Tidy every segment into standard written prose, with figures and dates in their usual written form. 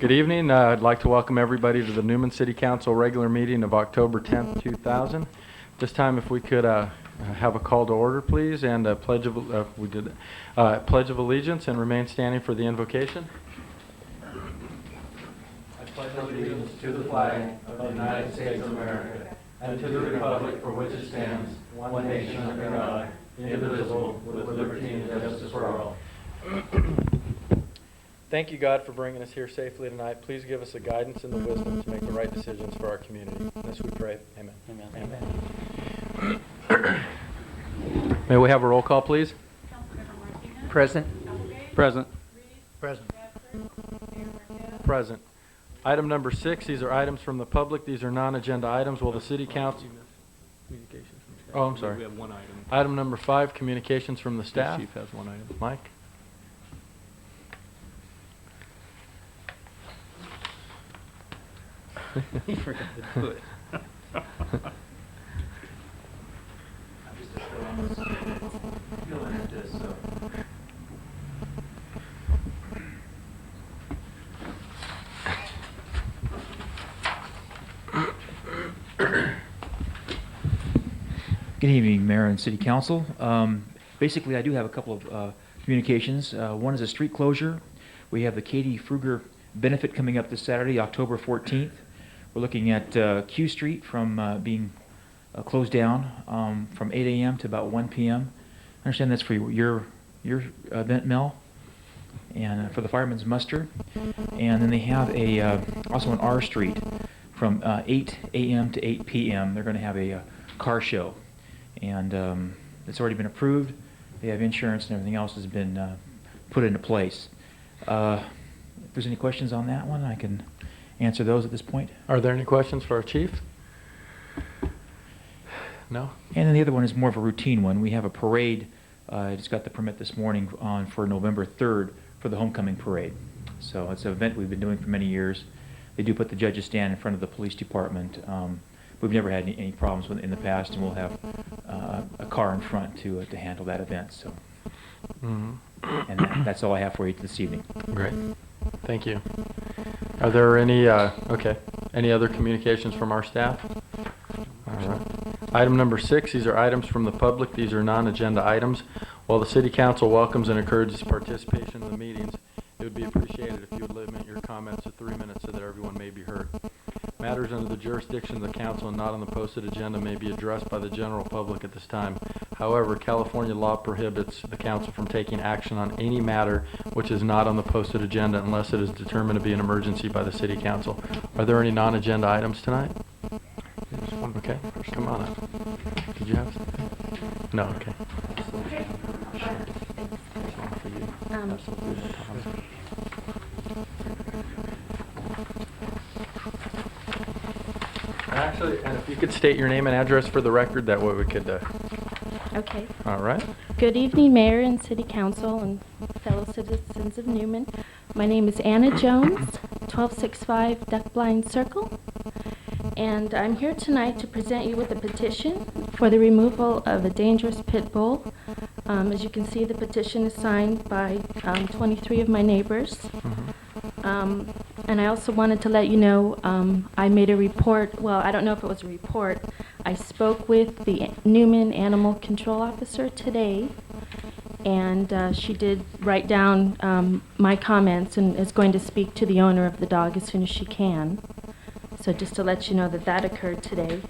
Good evening. I'd like to welcome everybody to the Newman City Council regular meeting of October 10th, 2000. This time, if we could have a call to order, please, and a pledge of pledge of allegiance, and remain standing for the invocation. I pledge allegiance to the flag of the United States of America and to the republic for which it stands, one nation under God, indivisible, with liberty and justice for all. Thank you, God, for bringing us here safely tonight. Please give us the guidance and the wisdom to make the right decisions for our community. In this we pray. Amen. Amen. Amen. May we have a roll call, please? Present. Present. Present. Present. Item number 6, these are items from the public. These are non-agenda items. Will the city council... Communications from staff. Oh, I'm sorry. We have one item. Item number 5, communications from the staff. The chief has one item. Mike? He forgot to do it. I'm just feeling at this, so. Good evening, Mayor and City Council. Basically, I do have a couple of communications. One is a street closure. We have the Katie Fruger benefit coming up this Saturday, October 14th. We're looking at Q Street from being closed down from 8 a.m. to about 1 p.m. I understand that's for your event, Mel, and for the Fireman's Muster. And then they have also on R Street from 8 a.m. to 8 p.m. They're going to have a car show, and it's already been approved. They have insurance and everything else has been put into place. If there's any questions on that one, I can answer those at this point. Are there any questions for our chief? No? And then the other one is more of a routine one. We have a parade. I just got the permit this morning for November 3rd for the homecoming parade. So it's an event we've been doing for many years. They do put the judges' stand in front of the police department. We've never had any problems with it in the past, and we'll have a car in front to handle that event. So, and that's all I have for you this evening. Great. Thank you. Are there any other communications from our staff? All right. Item number 6, these are items from the public. These are non-agenda items. While the City Council welcomes and encourages participation in the meetings, it would be appreciated if you would limit your comments to 3 minutes so that everyone may be heard. Matters under the jurisdiction of the Council and not on the posted agenda may be addressed by the general public at this time. However, California law prohibits the Council from taking action on any matter which is not on the posted agenda unless it is determined to be an emergency by the City Council. Are there any non-agenda items tonight? Okay, come on up. Did you have something? No, okay. Actually, and if you could state your name and address for the record, that way we could... Okay. All right. Good evening, Mayor and City Council and fellow citizens of Newman. My name is Anna Jones, 1265 Duck Blind Circle, and I'm here tonight to present you with a petition for the removal of a dangerous pit bull. As you can see, the petition is signed by 23 of my neighbors. And I also wanted to let you know I made a report. Well, I don't know if it was a report. I spoke with the Newman Animal Control Officer today, and she did write down my comments and is going to speak to the owner of the dog as soon as she can. So just to let you know that that occurred today.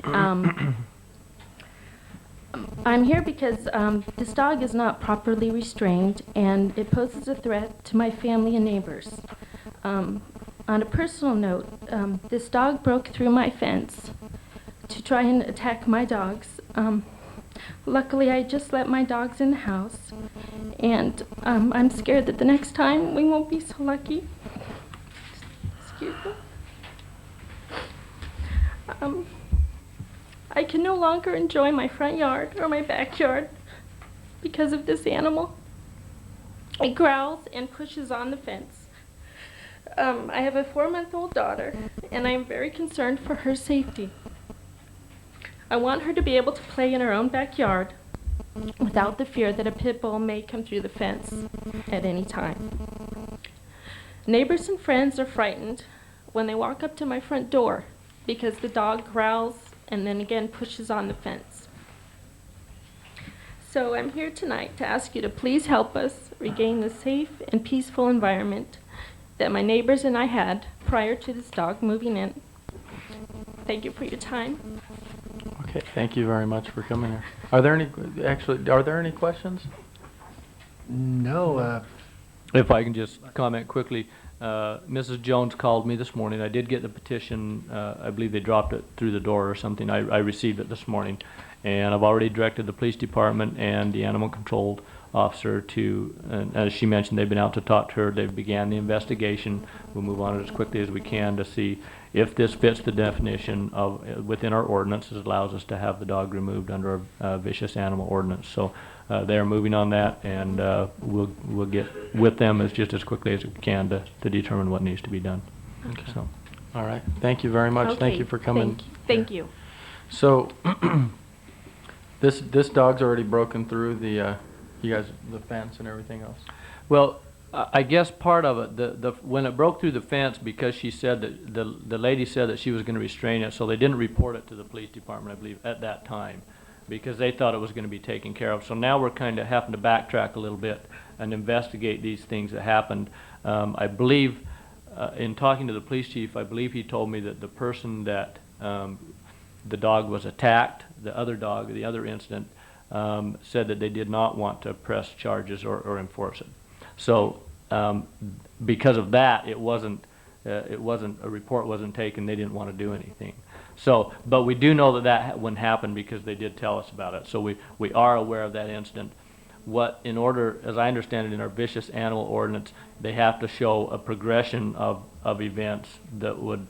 I'm here because this dog is not properly restrained, and it poses a threat to my family and neighbors. On a personal note, this dog broke through my fence to try and attack my dogs. Luckily, I just let my dogs in the house, and I'm scared that the next time we won't be so lucky. Excuse me. I can no longer enjoy my front yard or my backyard because of this animal. It growls and pushes on the fence. I have a 4-month-old daughter, and I am very concerned for her safety. I want her to be able to play in her own backyard without the fear that a pit bull may come through the fence at any time. Neighbors and friends are frightened when they walk up to my front door because the dog growls and then again pushes on the fence. So I'm here tonight to ask you to please help us regain the safe and peaceful environment that my neighbors and I had prior to this dog moving in. Thank you for your time. Okay, thank you very much for coming here. Are there any questions? No, If I can just comment quickly, Mrs. Jones called me this morning. I did get the petition. I believe they dropped it through the door or something. I received it this morning, and I've already directed the police department and the animal control officer to, and as she mentioned, they've been out to talk to her. They've began the investigation. We'll move on it as quickly as we can to see if this fits the definition of within our ordinance. It allows us to have the dog removed under a vicious animal ordinance. So they are moving on that, and we'll get with them just as quickly as we can to determine what needs to be done. Okay. So, All right, thank you very much. Thank Okay, you for coming. Thank you. So, this dog's already broken through the fence and everything else? well, I guess part of it, when it broke through the fence, because she said that the lady said that she was going to restrain it, so they didn't report it to the police department, I believe, at that time, because they thought it was going to be taken care of. So now we're kind of having to backtrack a little bit and investigate these things that happened. I believe, in talking to the police chief, I believe he told me that the person that the dog was attacked, the other dog, the other incident, said that they did not want to press charges or enforce it. So because of that, a report wasn't taken. They didn't want to do anything. So, but we do know that wouldn't happen because they did tell us about it. So we are aware of that incident. In order, as I understand it, in our vicious animal ordinance, they have to show a progression of events that would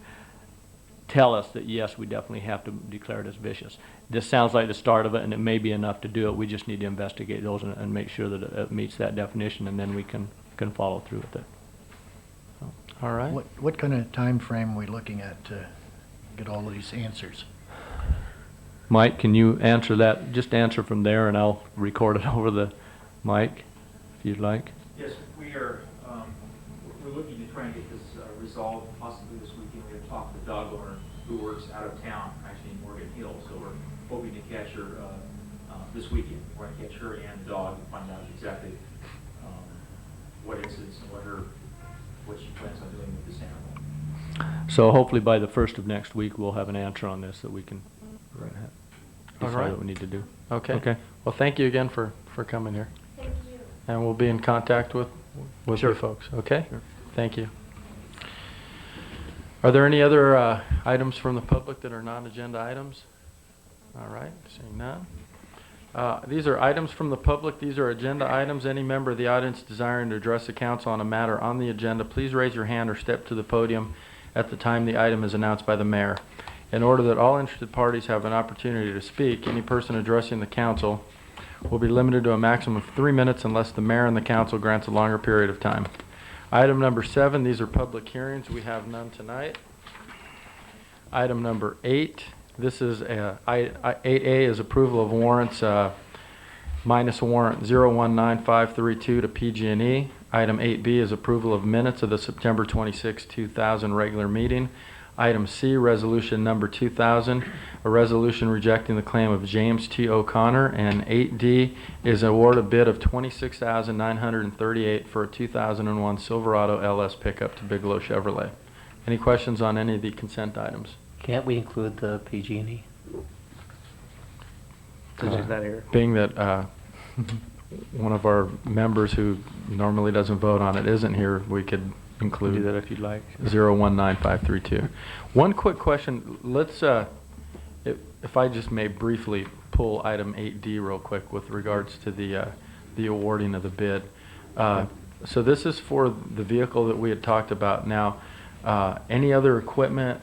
tell us that yes, we definitely have to declare it as vicious. This sounds like the start of it, and it may be enough to do it. We just need to investigate those and make sure that it meets that definition, and then we can follow through with it. All right. what kind of time frame are we looking at to get all of these answers? Mike, can you answer that? Just answer from there, and I'll record it over the mic, if you'd like. Yes, we are, we're looking to try and get this resolved possibly this weekend. We have talked to the dog owner who works out of town, actually in Morgan Hill, so we're hoping to catch her this weekend. We're going to catch her and the dog and find out exactly what incidents and what she plans on doing with this animal. So hopefully by the 1st of next week, we'll have an answer on this that we can All decide right. what we need to do. Okay. Okay. Well, thank you again for coming here. Thank you. And we'll be in contact with Sure. you folks, okay? Sure. Thank you. Are there any other items from the public that are non-agenda items? All right, seeing none. These are items from the public. These are agenda items. Any member of the audience desiring to address the council on a matter on the agenda, please raise your hand or step to the podium at the time the item is announced by the mayor. In order that all interested parties have an opportunity to speak, any person addressing the council will be limited to a maximum of 3 minutes unless the mayor and the council grants a longer period of time. Item number 7, these are public hearings. We have none tonight. Item number 8, this is 8A is approval of warrants minus warrant 019532 to PG&E. Item 8B is approval of minutes of the September 26, 2000 regular meeting. Item C, resolution number 2000, a resolution rejecting the claim of James T. O'Connor. And 8D is award a bid of $26,938 for a 2001 Silverado LS pickup to Bigelow Chevrolet. Any questions on any of the consent items? Can't we include the PG&E? Being that one of our members who normally doesn't vote on it isn't here, we could include Do that if you'd like. 019532. One quick question. Let's, if I just may briefly pull item 8D real quick with regards to the awarding of the bid. So this is for the vehicle that we had talked about. Now, any other equipment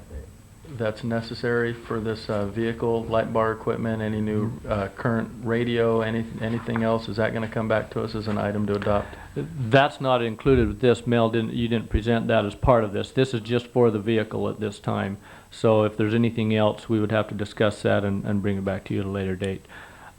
that's necessary for this vehicle, light bar equipment, any new current radio, anything else, is that going to come back to us as an item to adopt? That's not included with this. Mel, you didn't present that as part of this. This is just for the vehicle at this time. So if there's anything else, we would have to discuss that and bring it back to you at a later date.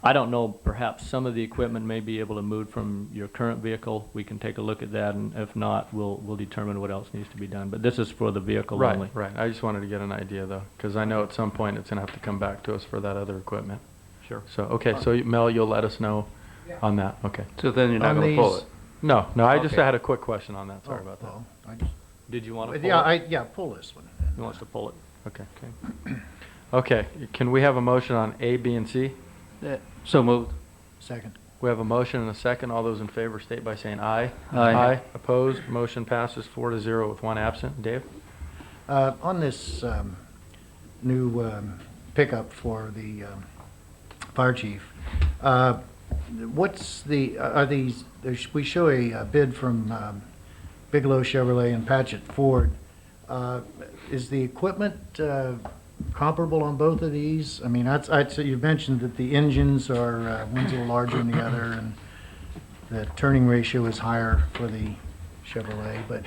I don't know, perhaps some of the equipment may be able to move from your current vehicle. We can take a look at that, and if not, we'll determine what else needs to be done. But this is for the vehicle only. Right. I just wanted to get an idea though, because I know at some point it's gonna have to come back to us for that other equipment. Sure. So, okay, so Mel, you'll let us know on that, okay. So then you're not On gonna pull these- it? No, I just Okay. had a quick question on that, sorry about that. Well, I just- Did you want to pull Yeah, it? yeah, pull this one. He wants to pull it. Okay. Okay, can we have a motion on A, B, and C? So moved. Second. We have a motion and a second. All those in favor state by saying aye. Aye. Opposed, motion passes 4-0 with one absent. Dave? On this new pickup for the fire chief, what's the, are these, we show a bid from Bigelow Chevrolet and Patchett Ford. Is the equipment comparable on both of these? I mean, I'd say you mentioned that the engines are, one's a little larger than the other, and the turning ratio is higher for the Chevrolet, but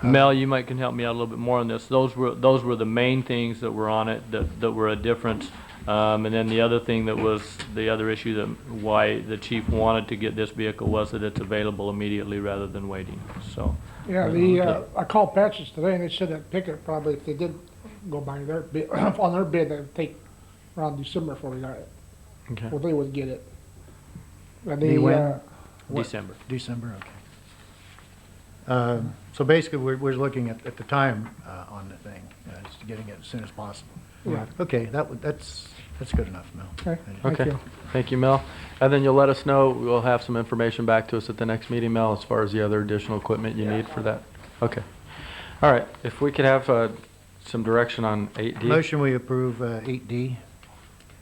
Mel, you might can help me out a little bit more on this. Those were the main things that were on it that were a difference. And then the other thing that was the other issue that why the chief wanted to get this vehicle was that it's available immediately rather than waiting. So Yeah, I called Patches today and they said that pickup probably, if they did go by their bid, on their bid, that'd take around December before they got it, Okay. before they would get it. And The they, when? What? December. December, okay. So basically, we're looking at the time on the thing, just getting it as soon as possible. Yeah. Okay, that's good enough, Mel. Okay, thank Okay, you. thank you, Mel. And then you'll let us know, we'll have some information back to us at the next meeting, Mel, as far as the other additional equipment you need for that. Okay. All right, if we could have some direction on 8D. Motion, we approve 8D.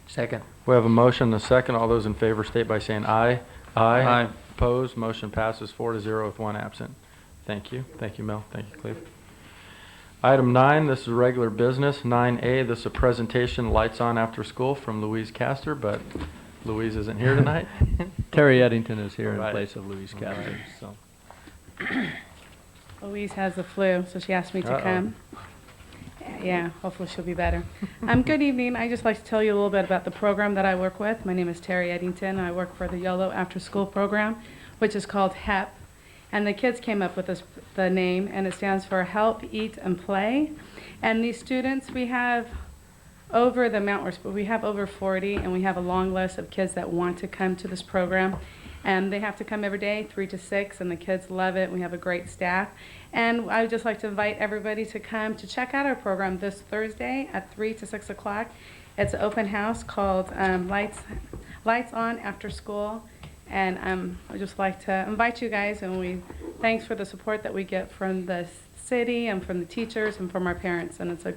Second. We have a motion and a second. All those in favor state by saying aye. Aye. Opposed, motion passes 4-0 with one absent. Thank you. Thank you, Mel. Thank you, Cleve. Item 9, this is regular business. 9A, this is a presentation, Lights On After School from Louise Castor, but Louise isn't here tonight. Terry Eddington is here in Right. place of Louise Catherine. So Louise has the flu, so she asked me to Uh-oh. come. Yeah, hopefully she'll be better. Good evening. I'd just like to tell you a little bit about the program that I work with. My name is Terry Eddington. I work for the YOLO After School program, which is called HEP. And the kids came up with the name, and it stands for Help, Eat, and Play. And these students, we have over the amount, we have over 40, and we have a long list of kids that want to come to this program. And they have to come every day, 3 to 6, and the kids love it. We have a great staff. And I would just like to invite everybody to come to check out our program this Thursday at 3 to 6 o'clock. It's an open house called Lights On After School. And I would just like to invite you guys, and thanks for the support that we get from the city and from the teachers and from our parents. And it's a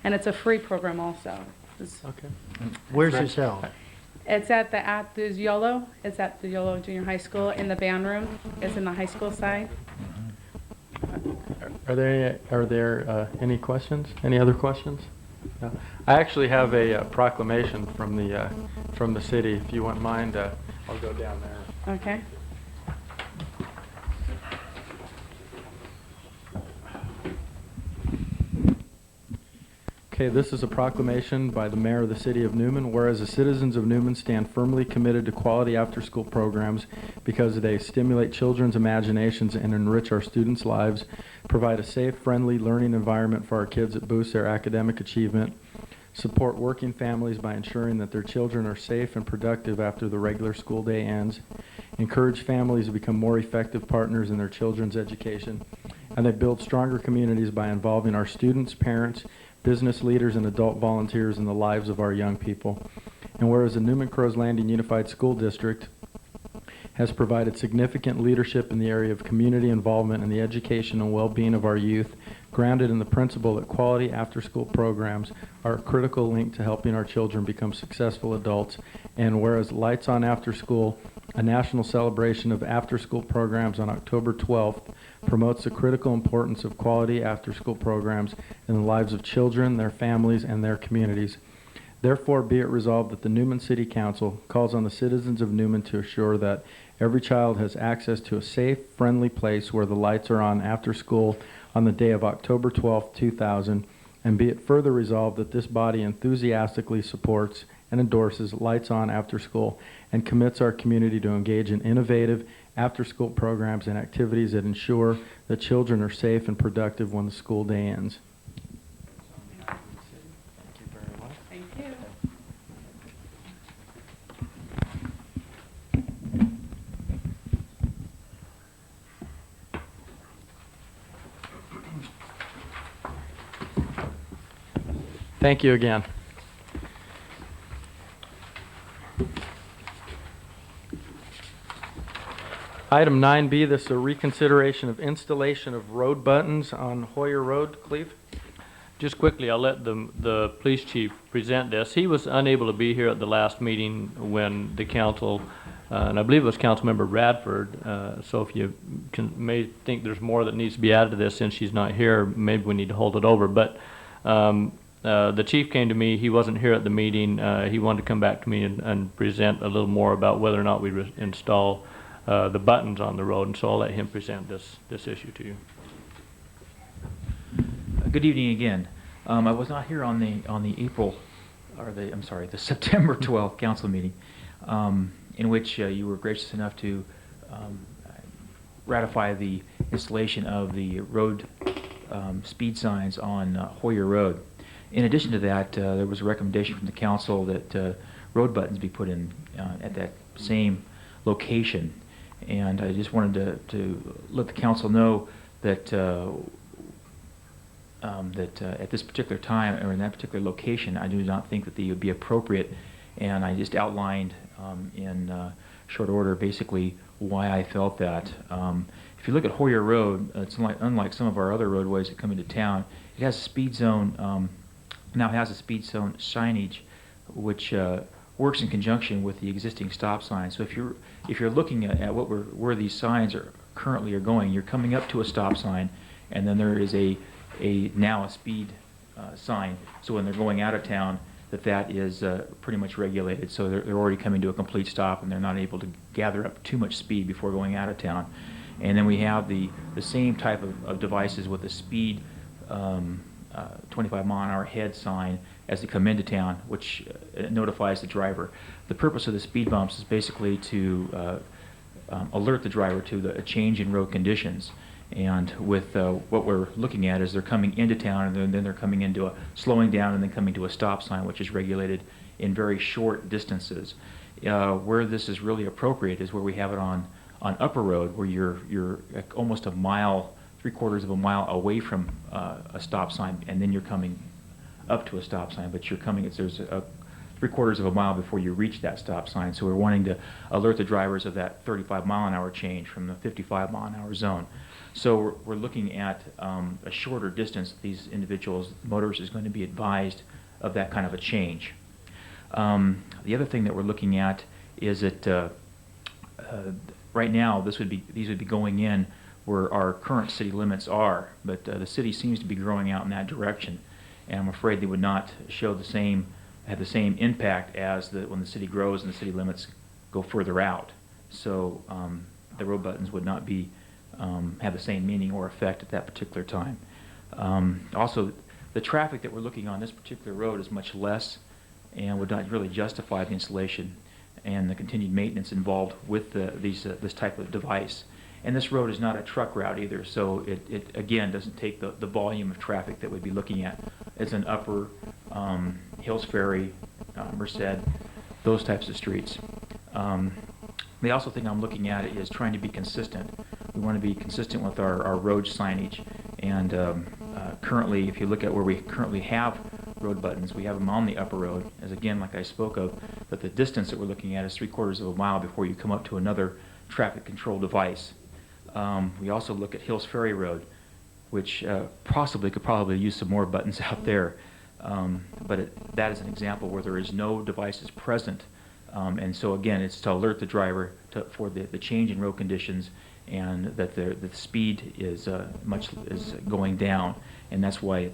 it's a free program also. Okay. Where's this held? It's at the YOLO. It's at the YOLO Junior High School in the band room. It's in the high school side. Are there any questions? Any other questions? No. I actually have a proclamation from the city. If you wouldn't mind, I'll go down there. Okay. Okay, this is a proclamation by the mayor of the city of Newman, whereas the citizens of Newman stand firmly committed to quality after-school programs because they stimulate children's imaginations and enrich our students' lives, provide a safe, friendly learning environment for our kids that boosts their academic achievement, support working families by ensuring that their children are safe and productive after the regular school day ends, encourage families to become more effective partners in their children's education, and they build stronger communities by involving our students, parents, business leaders, and adult volunteers in the lives of our young people. And whereas the Newman Crows Landing Unified School District has provided significant leadership in the area of community involvement in the education and well-being of our youth, grounded in the principle that quality after-school programs are a critical link to helping our children become successful adults, and whereas Lights On After School, a national celebration of after-school programs on October 12th, promotes the critical importance of quality after-school programs in the lives of children, their families, and their communities. Therefore, be it resolved that the Newman City Council calls on the citizens of Newman to assure that every child has access to a safe, friendly place where the lights are on after school on the day of October 12th, 2000, and be it further resolved that this body enthusiastically supports and endorses Lights On After School and commits our community to engage in innovative after-school programs and activities that ensure that children are safe and productive when the school day ends. Thank you very much. Thank you. Thank you again. Item 9B, this is a reconsideration of installation of road buttons on Hoyer Road, Cleve. Just quickly, I'll let the police chief present this. He was unable to be here at the last meeting when the council, and I believe it was Councilmember Radford, so if you may think there's more that needs to be added to this since she's not here, maybe we need to hold it over. But the chief came to me, he wasn't here at the meeting, he wanted to come back to me and present a little more about whether or not we install the buttons on the road, and so I'll let him present this issue to you. Good evening again. I was not here on the the September 12th council meeting, in which you were gracious enough to ratify the installation of the road speed signs on Hoyer Road. In addition to that, there was a recommendation from the council that road buttons be put in at that same location, and I just wanted to let the council know that at this particular time or in that particular location, I do not think that they would be appropriate, and I just outlined in short order basically why I felt that. If you look at Hoyer Road, it's unlike some of our other roadways that come into town. It has a speed zone, now has a speed zone signage, which works in conjunction with the existing stop sign. So if you're looking at where these signs are currently going, you're coming up to a stop sign, and then there is now a speed sign. So when they're going out of town, that is pretty much regulated. So they're already coming to a complete stop, and they're not able to gather up too much speed before going out of town. And then we have the same type of devices with a speed 25-mile-an-hour head sign as they come into town, which notifies the driver. The purpose of the speed bumps is basically to alert the driver to a change in road conditions. And with what we're looking at is they're coming into town, and then they're coming into slowing down and then coming to a stop sign, which is regulated in very short distances. Where this is really appropriate is where we have it on Upper Road, where you're almost a mile, 3/4 of a mile away from a stop sign, and then you're coming up to a stop sign, but there's a 3/4 of a mile before you reach that stop sign. So we're wanting to alert the drivers of that 35-mile-an-hour change from the 55-mile-an-hour zone. So we're looking at a shorter distance. These individuals, motorists, is going to be advised of that kind of a change. The other thing that we're looking at is that right now these would be going in where our current city limits are, but the city seems to be growing out in that direction, and I'm afraid they would not have the same impact as when the city grows and the city limits go further out. So the road buttons would not be have the same meaning or effect at that particular time. Also, the traffic that we're looking on this particular road is much less and would not really justify the installation and the continued maintenance involved with this type of device. And this road is not a truck route either, so it again doesn't take the volume of traffic that we'd be looking at. It's an upper Hills Ferry, Merced, those types of streets. The also thing I'm looking at is trying to be consistent. We want to be consistent with our road signage, and currently, if you look at where we currently have road buttons, we have them on the Upper Road, as again, like I spoke of, but the distance that we're looking at is 3/4 of a mile before you come up to another traffic control device. We also look at Hills Ferry Road, which could probably use some more buttons out there, but that is an example where there is no devices present. And so again, it's to alert the driver for the change in road conditions, and that the speed is going down, and that's why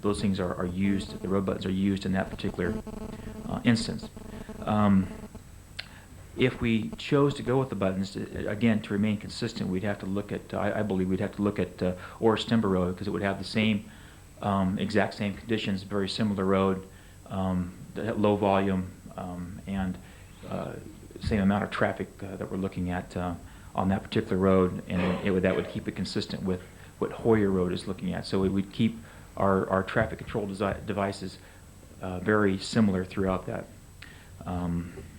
those things are used. The road buttons are used in that particular instance. If we chose to go with the buttons, again, to remain consistent, we'd have to look at, I believe we'd have to look at Oris Timber Road, because it would have the same exact same conditions, very similar road, low volume, and same amount of traffic that we're looking at on that particular road, and that would keep it consistent with what Hoyer Road is looking at. So it would keep our traffic control devices very similar throughout that.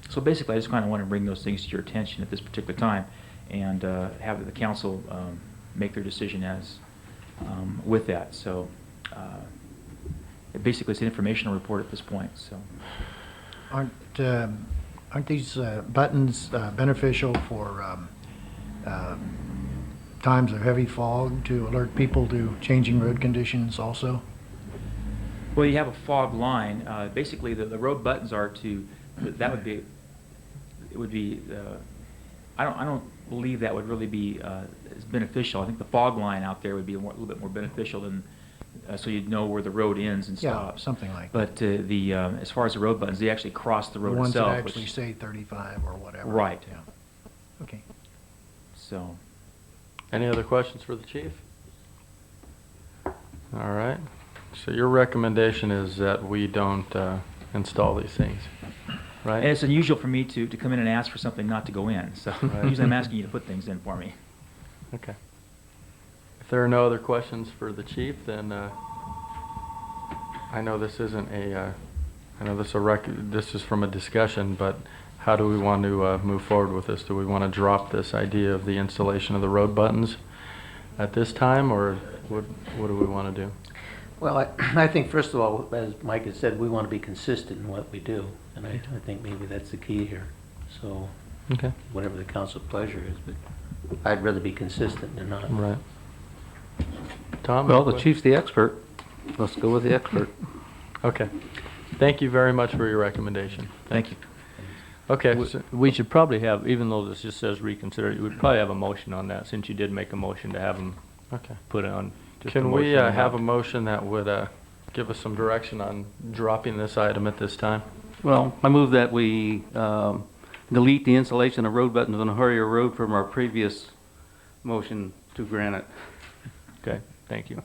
So basically, I just kind of want to bring those things to your attention at this particular time, and have the council make their decision as with that. So basically, it's an informational report at this point. So Aren't these buttons beneficial for times of heavy fog to alert people to changing road conditions also? well, you have a fog line. Basically, the road buttons are to it would be. I don't believe that would really be as beneficial. I think the fog line out there would be a little bit more beneficial than. So you'd know where the road ends and Yeah, stops. something like that. But as far as the road buttons, they actually cross the road The ones itself. that actually which- say 35 or whatever. Right. Yeah. Okay. So, Any other questions for the chief? All right. So your recommendation is that we don't install these things, right? and it's unusual for me to come in and ask for something not to go in. So Right. usually I'm asking you to put things in for me. Okay. If there are no other questions for the chief, then I know this isn't I know this is from a discussion, but how do we want to move forward with this? Do we want to drop this idea of the installation of the road buttons at this time, or what do we want to do? Well, I think first of all, as Mike has said, we want to be consistent in what we do, and I think maybe that's the key here. So Okay. whatever the council pleasure is, but I'd rather be consistent than not. Right. Tom? Well, the chief's the expert. Let's go with the expert. Okay. Thank you very much for your recommendation. Thank you. Okay. We should probably have, even though this just says reconsider, we'd probably have a motion on that, since you did make a motion to have them Okay. put on. Just a Can we motion to have a motion that would give us some direction on dropping this item at this time? Well, I move that we delete the installation of road buttons on Hoyer Road from our previous motion to grant it. Okay, thank you.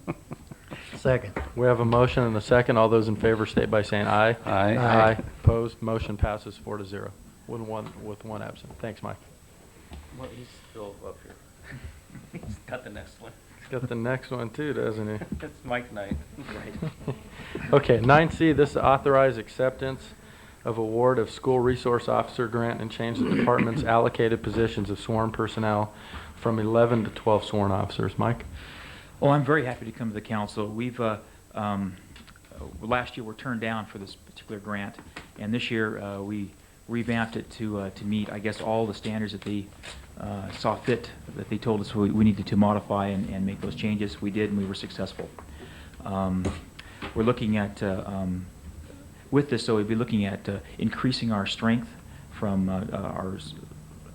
Second. We have a motion and a second. All those in favor state by saying aye. Aye. Aye. Opposed, motion passes 4-0 with one absent. Thanks, Mike. Well, he's still up here. He's got the next one. He's got the next one too, doesn't he? It's Mike night. Okay, 9C, this is authorized acceptance of award of school resource officer grant and change the department's allocated positions of sworn personnel from 11 to 12 sworn officers. Mike? Well, I'm very happy to come to the council. We've, last year we were turned down for this particular grant, and this year we revamped it to meet, I guess, all the standards that they saw fit, that they told us we needed to modify and make those changes. We did, and we were successful. We're looking at, with this, so we'd be looking at increasing our strength from our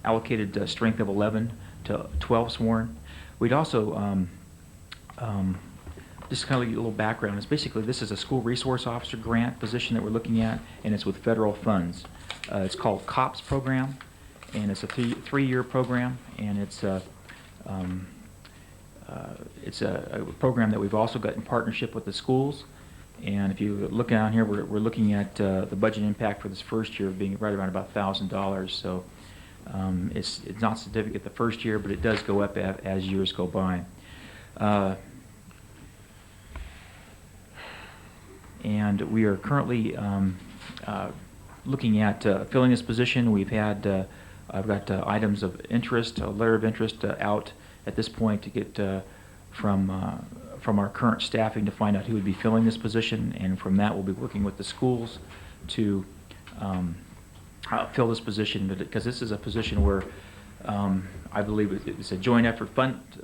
allocated strength of 11 to 12 sworn. We'd also, just kind of give you a little background, it's basically, this is a school resource officer grant position that we're looking at, and it's with federal funds. It's called COPS program, and it's a three-year program, and it's a program that we've also got in partnership with the schools. And if you look down here, we're looking at the budget impact for this first year being right around about $1,000. So it's not significant the first year, but it does go up as years go by. And we are currently looking at filling this position. We've had, I've got items of interest, a letter of interest out at this point to get from our current staffing to find out who would be filling this position, and from that we'll be working with the schools to fill this position, because this is a position where I believe it's a joint effort,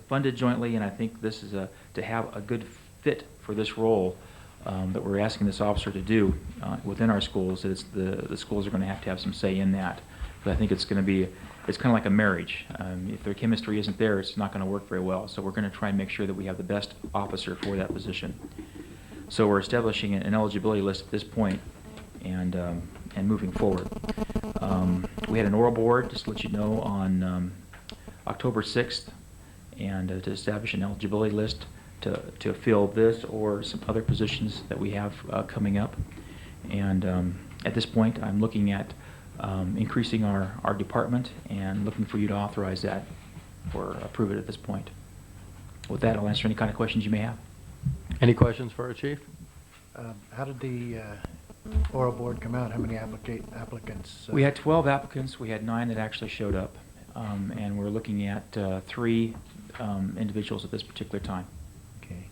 funded jointly, and I think this is to have a good fit for this role that we're asking this officer to do within our schools. It's the schools are going to have some say in that, but I think it's going to be, it's kind of like a marriage. If their chemistry isn't there, it's not going to work very well. So we're going to try and make sure that we have the best officer for that position. So we're establishing an eligibility list at this point, and moving forward. We had an oral board, just to let you know, on October 6th, and to establish an eligibility list to fill this or some other positions that we have coming up. And At this point, I'm looking at increasing our department and looking for you to authorize that or approve it at this point. With that, I'll answer any kind of questions you may have. Any questions for our chief? How did the oral board come out? How many applicants? We had 12 applicants. We had 9 that actually showed up. And we're looking at 3 individuals at this particular time. Okay.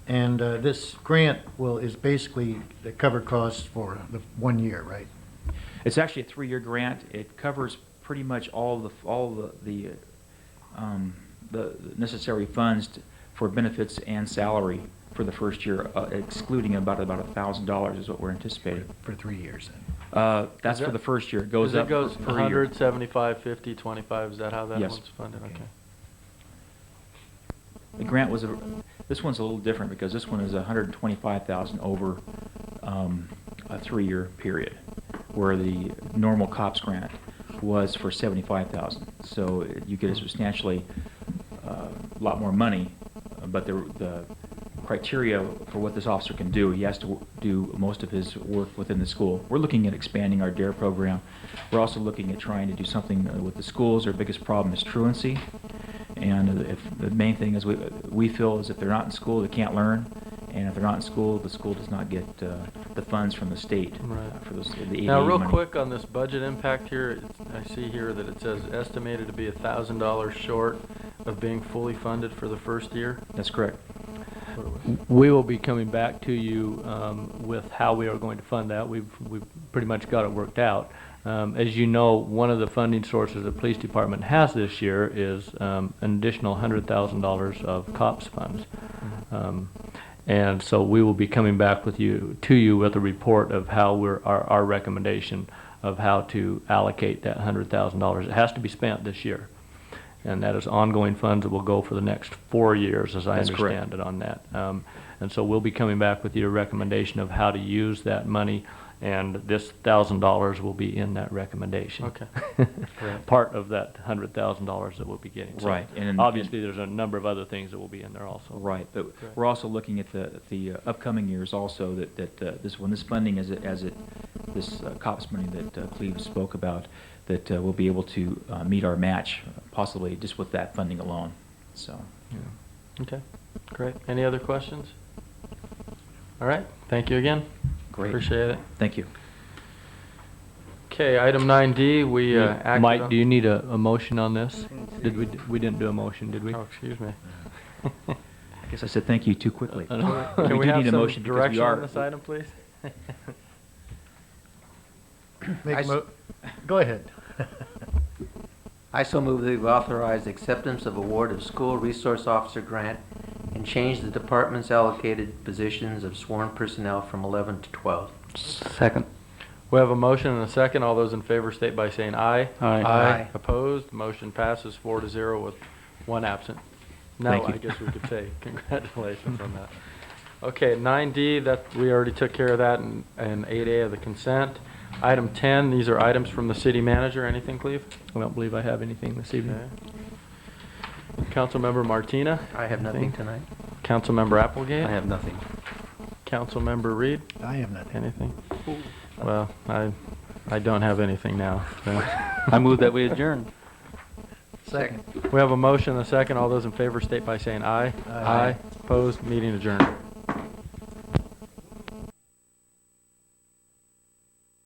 And this grant is basically the cover costs for the 1 year, right? It's actually a 3-year grant. It covers pretty much all the necessary funds for benefits and salary for the first year, excluding about $1,000 is what we're anticipating. For 3 years then? That's for the first year. It goes It up goes per year. 100, 75, 50, 25, is that how that Yes. one's funded? Okay. The grant was this one's a little different because this one is 125,000 over a 3-year period, where the normal COPS grant was for 75,000. So you get a substantially lot more money, but the criteria for what this officer can do, he has to do most of his work within the school. We're looking at expanding our DARE program. We're also looking at trying to do something with the schools. Our biggest problem is truancy. And if the main thing is we feel is if they're not in school, they can't learn. And if they're not in school, the school does not get the funds from the state Right. for the ADA Now, real money. quick on this budget impact here, I see here that it says estimated to be $1,000 short of being fully funded for the first year. That's correct. We will be coming back to you with how we are going to fund that. We've pretty much got it worked out. As you know, one of the funding sources the police department has this year is an additional $100,000 of COPS funds. And so we will be coming back to you with a report of how our recommendation of how to allocate that $100,000. It has to be spent this year. And that is ongoing funds that will go for the next 4 years, as I That's understand correct. it on that. And so we'll be coming back with your recommendation of how to use that money, and this $1,000 will be in that recommendation. Okay. Great. Part of that $100,000 that we'll be getting. So Right, and- obviously, there's a number of other things that will be in there also. Right, but Right. we're also looking at the upcoming years also that when this funding this COPS money that Cleve spoke about, that we'll be able to meet our match possibly just with that funding alone. So. Yeah. Okay, great. Any other questions? All right, thank you again. Great. Appreciate it. Thank you. Okay, item 9D, we acted Mike, on- do you need a motion on this? We didn't do a motion, did we? Oh, excuse me. I guess I said thank you too quickly. I know. Can we do have need a some motion because we direction are- on this item, please? Make Go ahead. I so move that we authorize acceptance of award of school resource officer grant and change the department's allocated positions of sworn personnel from 11 to 12. Second. We have a motion and a second. All those in favor state by saying aye. Aye. Aye. Opposed? Motion passes 4-0 with 1 absent. No, Thank you. I guess we could say congratulations on that. Okay, 9D, that we already took care of that, and 8A of the consent. Item 10, these are items from the city manager. Anything, Cleve? I don't believe I have anything this evening. Okay. Councilmember Martina? I have nothing Anything? tonight. Councilmember Applegate? I have nothing. Councilmember Reed? I have nothing. Anything? Well, I don't have anything now. So. I move that we adjourn. Second. We have a motion and a second. All those in favor state by saying aye. Aye. Opposed? Meeting adjourned.